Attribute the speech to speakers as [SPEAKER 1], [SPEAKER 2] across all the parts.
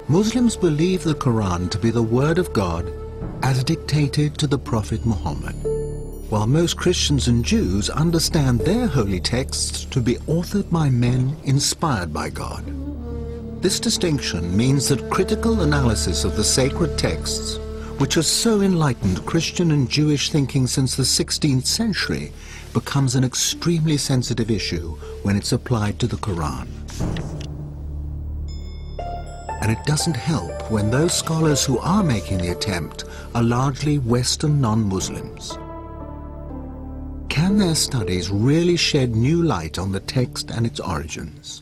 [SPEAKER 1] Muslims believe the Quran to be the word of God as dictated to the Prophet Muhammad, while most Christians and Jews understand their holy texts to be authored by men inspired by God. This distinction means that critical analysis of the sacred texts, which has so enlightened Christian and Jewish thinking since the 16th century, becomes an extremely sensitive issue when it's applied to the Quran. And it doesn't help when those scholars who are making the attempt are largely Western non-Muslims. Can their studies really shed new light on the text and its origins?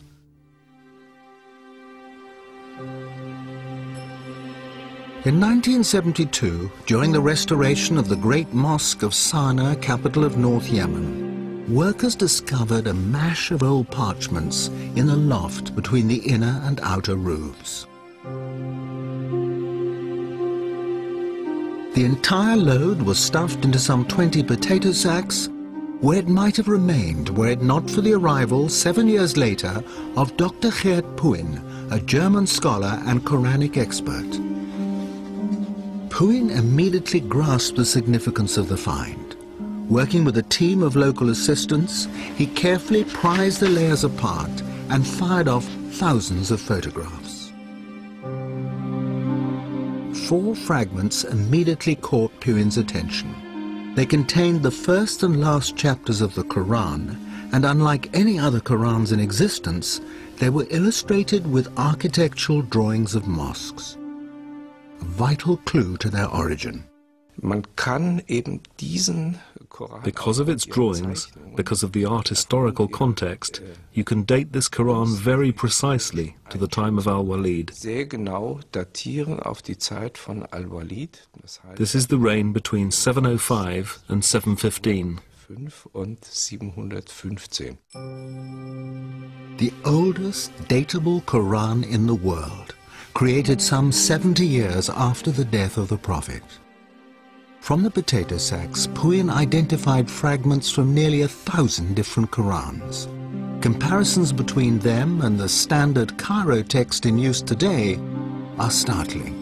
[SPEAKER 1] In 1972, during the restoration of the Great Mosque of Sana'a, capital of North Yemen, workers discovered a mash of old parchments in a loft between the inner and outer roofs. The entire load was stuffed into some 20 potato sacks, where it might have remained were it not for the arrival 7 years later of Dr. Geert Puin, a German scholar and Quranic expert. Puin immediately grasped the significance of the find. Working with a team of local assistants, he carefully prized the layers apart and fired off thousands of photographs. 4 fragments immediately caught Puin's attention. They contained the first and last chapters of the Quran, and unlike any other Qurans in existence, they were illustrated with architectural drawings of mosques. A vital clue to their origin.
[SPEAKER 2] Because of its drawings, because of the art historical context, you can date this Quran very precisely to the time of Al-Walid. This is the reign between 705 and 715.
[SPEAKER 1] The oldest datable Quran in the world, created some 70 years after the death of the Prophet. From the potato sacks, Puin identified fragments from nearly 1,000 different Qurans. Comparisons between them and the standard Cairo text in use today are startling.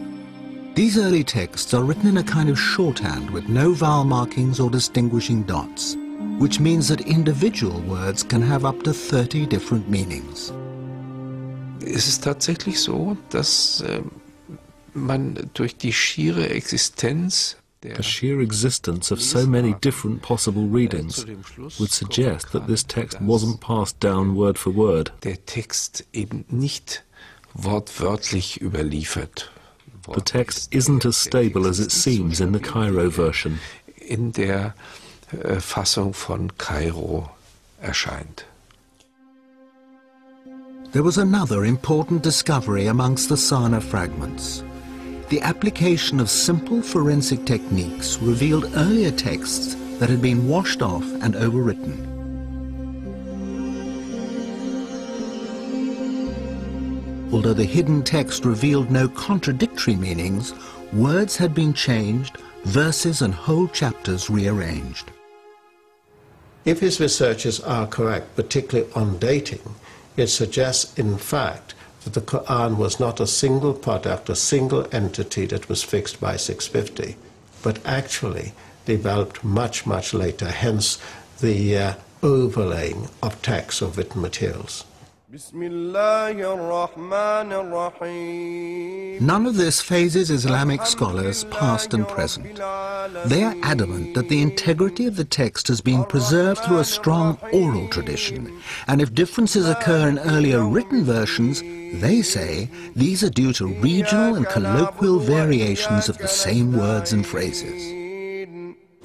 [SPEAKER 1] These early texts are written in a kind of shorthand with no vowel markings or distinguishing dots, which means that individual words can have up to 30 different meanings.
[SPEAKER 3] Es ist tatsächlich so, dass man durch die schiere Existenz
[SPEAKER 2] The sheer existence of so many different possible readings would suggest that this text wasn't passed down word for word.
[SPEAKER 3] Der Text eben nicht wortwörtlich überliefert.
[SPEAKER 2] The text isn't as stable as it seems in the Cairo version.
[SPEAKER 3] In der Fassung von Kairo erscheint.
[SPEAKER 1] There was another important discovery amongst the Sana'a fragments. The application of simple forensic techniques revealed earlier texts that had been washed off and overwritten. Although the hidden text revealed no contradictory meanings, words had been changed, verses and whole chapters rearranged.
[SPEAKER 4] If his researches are correct, particularly on dating, it suggests, in fact, that the Quran was not a single product, a single entity that was fixed by 650, but actually developed much, much later, hence the overlaying of texts of written materials.
[SPEAKER 1] None of this phases Islamic scholars, past and present. They are adamant that the integrity of the text has been preserved through a strong oral tradition, and if differences occur in earlier written versions, they say these are due to regional and colloquial variations of the same words and phrases.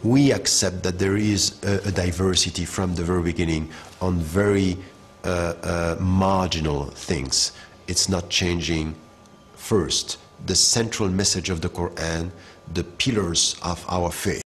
[SPEAKER 5] We accept that there is a diversity from the very beginning on very marginal things. It's not changing first the central message of the Quran, the pillars of our faith.